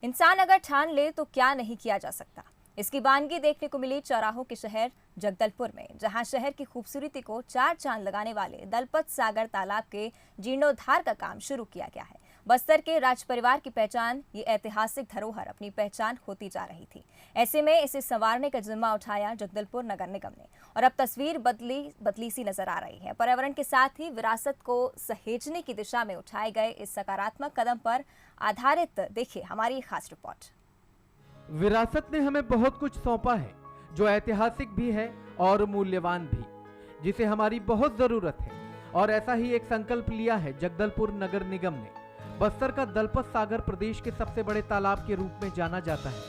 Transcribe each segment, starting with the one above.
इंसान अगर ठान ले तो क्या नहीं किया जा सकता। इसकी वानगी देखने को मिली चौराहों के शहर जगदलपुर में, जहां शहर की खूबसूरती को चार चांद लगाने वाले दलपत सागर तालाब के जीर्णोद्धार का काम शुरू किया गया है। बस्तर के राज परिवार की पहचान ये ऐतिहासिक धरोहर अपनी पहचान होती जा रही थी। ऐसे में इसे संवारने का जिम्मा उठाया जगदलपुर नगर निगम ने और अब तस्वीर बदली सी नजर आ रही है। पर्यावरण के साथ ही विरासत को सहेजने की दिशा में उठाए गए इस सकारात्मक कदम पर आधारित देखिए हमारी खास रिपोर्ट। विरासत ने हमें बहुत कुछ सौंपा है जो ऐतिहासिक भी है और मूल्यवान भी, जिसे हमारी बहुत जरूरत है। और ऐसा ही एक संकल्प लिया है जगदलपुर नगर निगम ने। बस्तर का दलपत सागर प्रदेश के सबसे बड़े तालाब के रूप में जाना जाता है,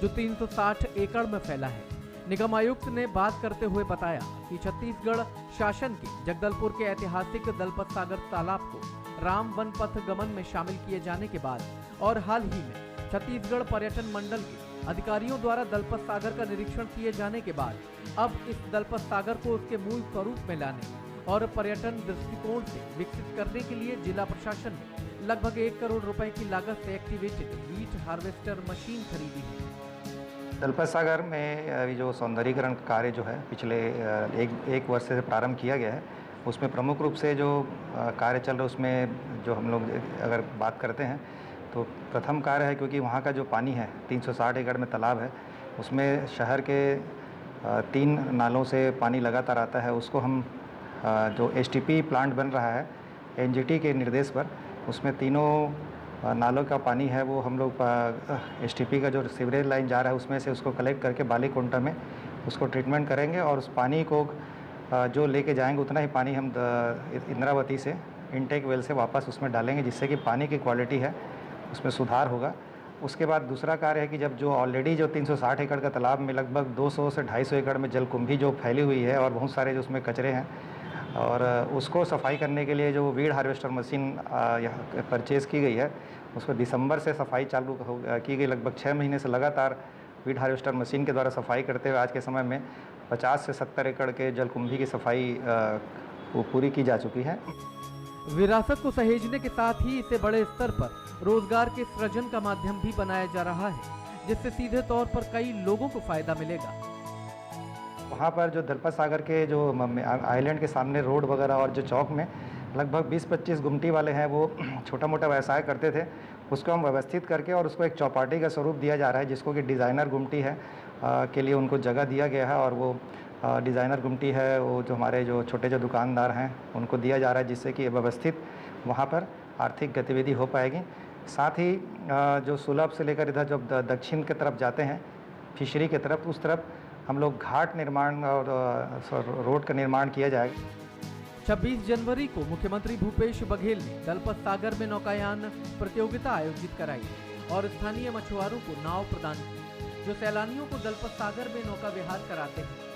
जो 360 एकड़ में फैला है। निगम आयुक्त ने बात करते हुए बताया कि छत्तीसगढ़ शासन के जगदलपुर के ऐतिहासिक दलपत सागर तालाब को राम वन पथ गमन में शामिल किए जाने के बाद और हाल ही में छत्तीसगढ़ पर्यटन मंडल के अधिकारियों द्वारा दलपत सागर का निरीक्षण किए जाने के बाद अब इस दलपत सागर को उसके मूल स्वरूप में लाने और पर्यटन दृष्टिकोण से विकसित करने के लिए जिला प्रशासन ने लगभग 1 करोड़ रुपए की लागत से एक्टिवेटेड वीट हार्वेस्टर मशीन खरीदी है। दलपत सागर में अभी जो सौंदर्यीकरण कार्य जो है पिछले एक वर्ष से प्रारंभ किया गया है, उसमें प्रमुख रूप से जो कार्य चल रहा है उसमें जो हम लोग अगर बात करते हैं तो प्रथम कार्य है, क्योंकि वहाँ का जो पानी है 360 एकड़ में तालाब है, उसमें शहर के 3 नालों से पानी लगातार आता है। उसको हम जो एसटीपी प्लांट बन रहा है एनजीटी के निर्देश पर, उसमें तीनों नालों का पानी है वो हम लोग एसटीपी का जो सीवरेज लाइन जा रहा है उसमें से उसको कलेक्ट करके बालीकुंटा में उसको ट्रीटमेंट करेंगे और उस पानी को जो लेके जाएंगे उतना ही पानी हम इंद्रावती से इनटेक वेल से वापस उसमें डालेंगे, जिससे कि पानी की क्वालिटी है उसमें सुधार होगा। उसके बाद दूसरा कार्य है कि जब जो ऑलरेडी जो 360 एकड़ का तालाब में लगभग 200 से 250 एकड़ में जलकुंभी जो फैली हुई है और बहुत सारे जो उसमें कचरे हैं, और उसको सफाई करने के लिए जो वीड हार्वेस्टर मशीन परचेज़ की गई है, उसको दिसंबर से सफाई चालू की गई। लगभग 6 महीने से लगातार वीड हार्वेस्टर मशीन के द्वारा सफाई करते हुए आज के समय में 50 से 70 एकड़ के जलकुंभी की सफाई पूरी की जा चुकी है। विरासत को सहेजने के साथ ही इसे बड़े स्तर पर रोजगार के सृजन का माध्यम भी बनाया जा रहा है, जिससे सीधे तौर पर कई लोगों को फायदा मिलेगा। वहाँ पर जो दलपत सागर के जो आइलैंड के सामने रोड वगैरह और जो चौक में लगभग 20-25 गुमटी वाले हैं, वो छोटा मोटा व्यवसाय करते थे, उसको हम व्यवस्थित करके और उसको एक चौपाटी का स्वरूप दिया जा रहा है, जिसको कि डिज़ाइनर गुमटी है के लिए उनको जगह दिया गया है। और वो डिज़ाइनर गुमटी है वो जो हमारे जो छोटे जो दुकानदार हैं उनको दिया जा रहा है, जिससे कि व्यवस्थित वहाँ पर आर्थिक गतिविधि हो पाएगी। साथ ही जो सुलभ से लेकर इधर जब दक्षिण की तरफ जाते हैं फिशरी की तरफ, उस तरफ हम लोग घाट निर्माण और रोड का निर्माण किया जाएगा। 26 जनवरी को मुख्यमंत्री भूपेश बघेल ने दलपत सागर में नौकायान प्रतियोगिता आयोजित कराई और स्थानीय मछुआरों को नाव प्रदान की, जो सैलानियों को दलपत सागर में नौका विहार कराते हैं।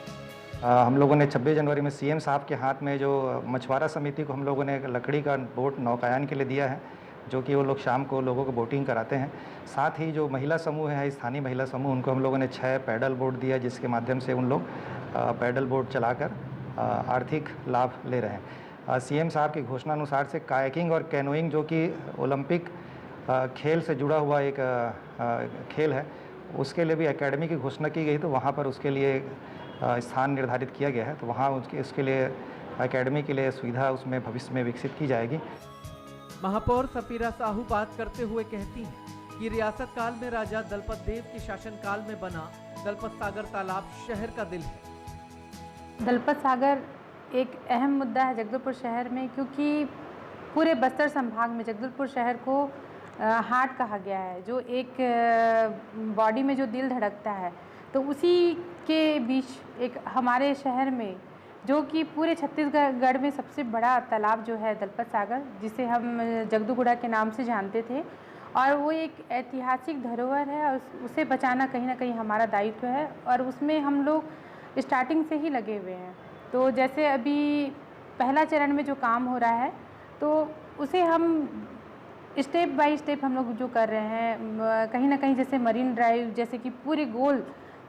हम लोगों ने 26 जनवरी में सीएम साहब के हाथ में जो मछुआरा समिति को हम लोगों ने लकड़ी का बोट नौकायान के लिए दिया है, जो कि वो लोग शाम को लोगों को बोटिंग कराते हैं। साथ ही जो महिला समूह है, स्थानीय महिला समूह, उनको हम लोगों ने 6 पैडल बोट दिया, जिसके माध्यम से उन लोग पैडल बोट चलाकर आर्थिक लाभ ले रहे हैं। सीएम साहब की घोषणा अनुसार से कायाकिंग और कैनोइंग, जो कि ओलंपिक खेल से जुड़ा हुआ एक खेल है, उसके लिए भी एकेडमी की घोषणा की गई, तो वहाँ पर उसके लिए स्थान निर्धारित किया गया है। तो वहाँ उसके लिए एकेडमी के लिए सुविधा उसमें भविष्य में विकसित की जाएगी। महापौर सफीरा साहू बात करते हुए कहती हैं कि रियासत काल में राजा दलपत देव के शासन काल में बना दलपत सागर तालाब शहर का दिल है। दलपत सागर एक अहम मुद्दा है जगदलपुर शहर में, क्योंकि पूरे बस्तर संभाग में जगदलपुर शहर को हार्ट कहा गया है, जो एक बॉडी में जो दिल धड़कता है, तो उसी के बीच एक हमारे शहर में जो कि पूरे छत्तीसगढ़ में सबसे बड़ा तालाब जो है दलपत सागर, जिसे हम जगदूगुड़ा के नाम से जानते थे, और वो एक ऐतिहासिक धरोहर है और उसे बचाना कहीं ना कहीं हमारा दायित्व है, और उसमें हम लोग स्टार्टिंग से ही लगे हुए हैं। तो जैसे अभी पहला चरण में जो काम हो रहा है, तो उसे हम स्टेप बाय स्टेप हम लोग जो कर रहे हैं, कहीं ना कहीं जैसे मरीन ड्राइव, जैसे कि पूरे गोल,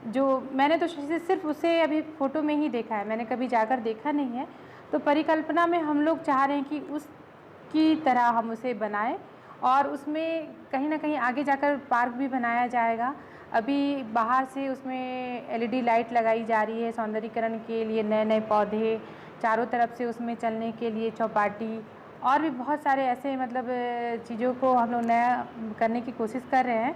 जो मैंने तो सिर्फ उसे अभी फ़ोटो में ही देखा है, मैंने कभी जाकर देखा नहीं है, तो परिकल्पना में हम लोग चाह रहे हैं कि उसकी तरह हम उसे बनाएं और उसमें कहीं ना कहीं आगे जाकर पार्क भी बनाया जाएगा। अभी बाहर से उसमें एलईडी लाइट लगाई जा रही है सौंदर्यीकरण के लिए, नए नए पौधे, चारों तरफ से उसमें चलने के लिए चौपाटी और भी बहुत सारे ऐसे मतलब चीज़ों को हम लोग नया करने की कोशिश कर रहे हैं।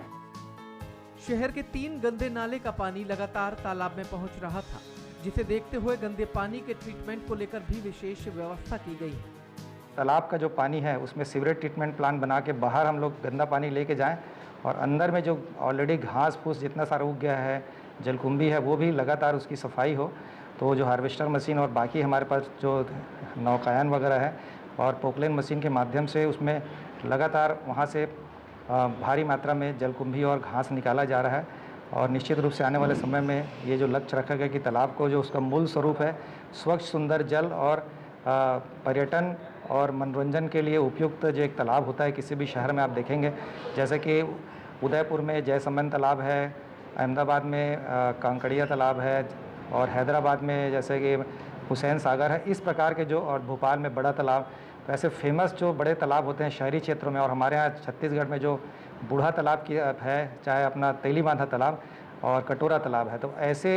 शहर के 3 गंदे नाले का पानी लगातार तालाब में पहुंच रहा था, जिसे देखते हुए गंदे पानी के ट्रीटमेंट को लेकर भी विशेष व्यवस्था की गई है। तालाब का जो पानी है उसमें सीवरेज ट्रीटमेंट प्लांट बना के बाहर हम लोग गंदा पानी लेके जाएं और अंदर में जो ऑलरेडी घास फूस जितना सारा उग गया है, जलकुंभी है, वो भी लगातार उसकी सफाई हो। तो जो हार्वेस्टर मशीन और बाकी हमारे पास जो नौकायन वगैरह है और पोकलेन मशीन के माध्यम से उसमें लगातार वहाँ से भारी मात्रा में जलकुंभी और घास निकाला जा रहा है। और निश्चित रूप से आने वाले समय में ये जो लक्ष्य रखा गया कि तालाब को जो उसका मूल स्वरूप है स्वच्छ सुंदर जल और पर्यटन और मनोरंजन के लिए उपयुक्त जो एक तालाब होता है किसी भी शहर में आप देखेंगे, जैसे कि उदयपुर में जयसमंद तालाब है, अहमदाबाद में कांकड़िया तालाब है और हैदराबाद में जैसे कि हुसैन सागर है, इस प्रकार के जो, और भोपाल में बड़ा तालाब, तो ऐसे फेमस जो बड़े तालाब होते हैं शहरी क्षेत्रों में। और हमारे यहाँ छत्तीसगढ़ में जो बूढ़ा तालाब की है, चाहे अपना तेली बांधा तालाब और कटोरा तालाब है, तो ऐसे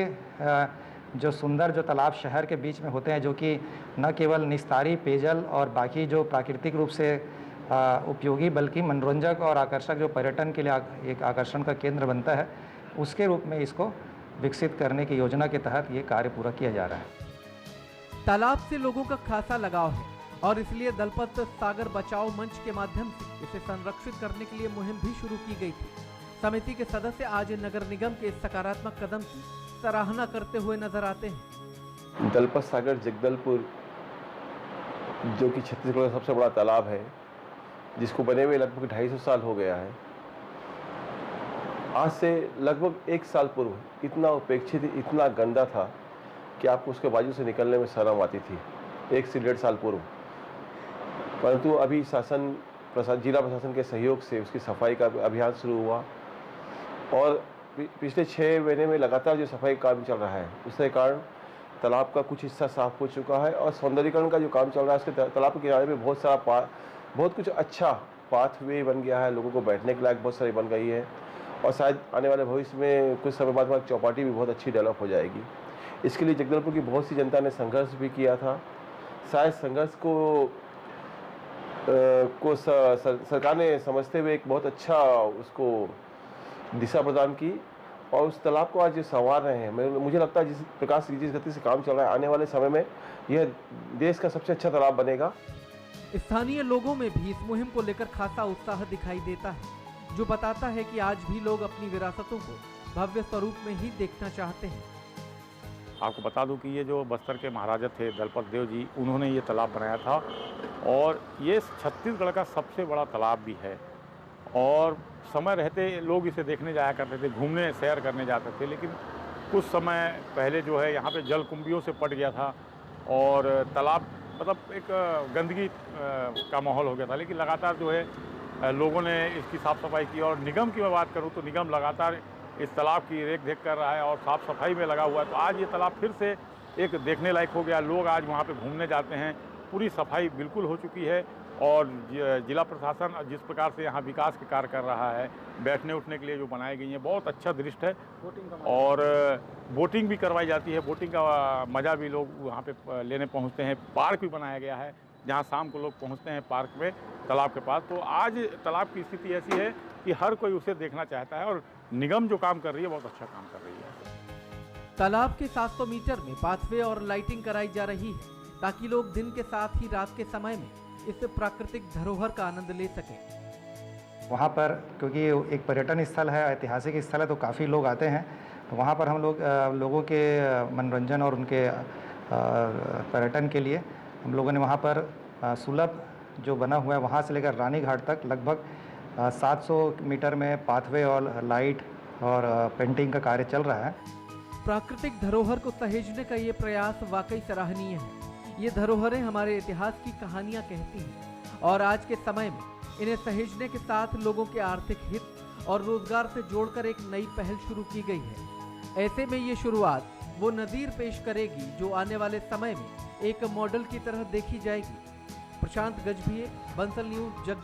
जो सुंदर जो तालाब शहर के बीच में होते हैं, जो कि न केवल निस्तारी पेयजल और बाकी जो प्राकृतिक रूप से उपयोगी बल्कि मनोरंजक और आकर्षक जो पर्यटन के लिए एक आकर्षण का केंद्र बनता है, उसके रूप में इसको विकसित करने की योजना के तहत ये कार्य पूरा किया जा रहा है। तालाब से लोगों का खासा लगाव है और इसलिए दलपत सागर बचाओ मंच के माध्यम से इसे संरक्षित करने के लिए मुहिम भी शुरू की गई थी। समिति के सदस्य आज नगर निगम के इस सकारात्मक कदम की सराहना करते हुए नजर आते हैं। दलपत सागर जगदलपुर जो कि छत्तीसगढ़ का सबसे बड़ा तालाब है, जिसको बने हुए लगभग 250 साल हो गया है, आज से लगभग 1 साल पूर्व इतना उपेक्षित, इतना गंदा था कि आपको उसके बाजू से निकलने में शर्म आती थी, 1 से 1.5 साल पूर्व। परंतु अभी जिला प्रशासन के सहयोग से उसकी सफाई का अभियान शुरू हुआ और पिछले 6 महीने में लगातार जो सफाई काम चल रहा है, उसके कारण तालाब का कुछ हिस्सा साफ हो चुका है और सौंदर्यीकरण का जो काम चल रहा है, उसके तालाब के किनारे में बहुत कुछ अच्छा पाथवे बन गया है, लोगों को बैठने के लायक बहुत सारी बन गई है और शायद आने वाले भविष्य में कुछ समय बाद चौपाटी भी बहुत अच्छी डेवलप हो जाएगी। इसके लिए जगदलपुर की बहुत सी जनता ने संघर्ष भी किया था। शायद संघर्ष को सरकार ने समझते हुए एक बहुत अच्छा उसको दिशा प्रदान की और उस तालाब को आज संवार रहे हैं। मुझे लगता है जिस गति से काम चल रहा है, आने वाले समय में यह देश का सबसे अच्छा तालाब बनेगा। स्थानीय लोगों में भी इस मुहिम को लेकर खासा उत्साह दिखाई देता है, जो बताता है कि आज भी लोग अपनी विरासतों को भव्य स्वरूप में ही देखना चाहते हैं। आपको बता दूं कि ये जो बस्तर के महाराजा थे दलपत देव जी, उन्होंने ये तालाब बनाया था और ये छत्तीसगढ़ का सबसे बड़ा तालाब भी है और समय रहते लोग इसे देखने जाया करते थे, घूमने सैर करने जाते थे। लेकिन कुछ समय पहले जो है यहाँ पे जलकुंभियों से पट गया था और तालाब मतलब एक गंदगी का माहौल हो गया था। लेकिन लगातार जो है लोगों ने इसकी साफ़ सफाई की और निगम की मैं बात करूँ तो निगम लगातार इस तालाब की रेख देख कर रहा है और साफ़ सफाई में लगा हुआ है। तो आज ये तालाब फिर से एक देखने लायक हो गया, लोग आज वहाँ पे घूमने जाते हैं। पूरी सफाई बिल्कुल हो चुकी है और जिला प्रशासन जिस प्रकार से यहाँ विकास के कार्य कर रहा है, बैठने उठने के लिए जो बनाई गई हैं, बहुत अच्छा दृश्य है और बोटिंग भी करवाई जाती है। बोटिंग का मज़ा भी लोग वहाँ पे लेने पहुँचते हैं। पार्क भी बनाया गया है जहाँ शाम को लोग पहुँचते हैं पार्क में, तालाब के पास। तो आज तालाब की स्थिति ऐसी है कि हर कोई उसे देखना चाहता है और निगम जो काम कर रही है बहुत अच्छा काम कर रही है। तालाब के 700 मीटर में पाथवे और लाइटिंग कराई जा रही है ताकि लोग दिन के साथ ही रात के समय में इस प्राकृतिक धरोहर का आनंद ले सकें। वहाँ पर क्योंकि एक पर्यटन स्थल है, ऐतिहासिक स्थल है, तो काफ़ी लोग आते हैं। तो वहाँ पर हम लोग लोगों के मनोरंजन और उनके पर्यटन के लिए हम लोगों ने वहाँ पर सुलभ जो बना हुआ है, वहाँ से लेकर रानी घाट तक लगभग 700 मीटर में पाथवे और लाइट और पेंटिंग का कार्य चल रहा है। प्राकृतिक धरोहर को सहेजने का ये प्रयास वाकई सराहनीय है। ये धरोहरें हमारे इतिहास की कहानियां कहती हैं और आज के समय में इन्हें सहेजने के साथ लोगों के आर्थिक हित और रोजगार से जोड़कर एक नई पहल शुरू की गई है। ऐसे में ये शुरुआत वो नज़ीर पेश करेगी जो आने वाले समय में एक मॉडल की तरह देखी जाएगी। प्रशांत गजभिये, बंसल न्यूज, जगदलपुर।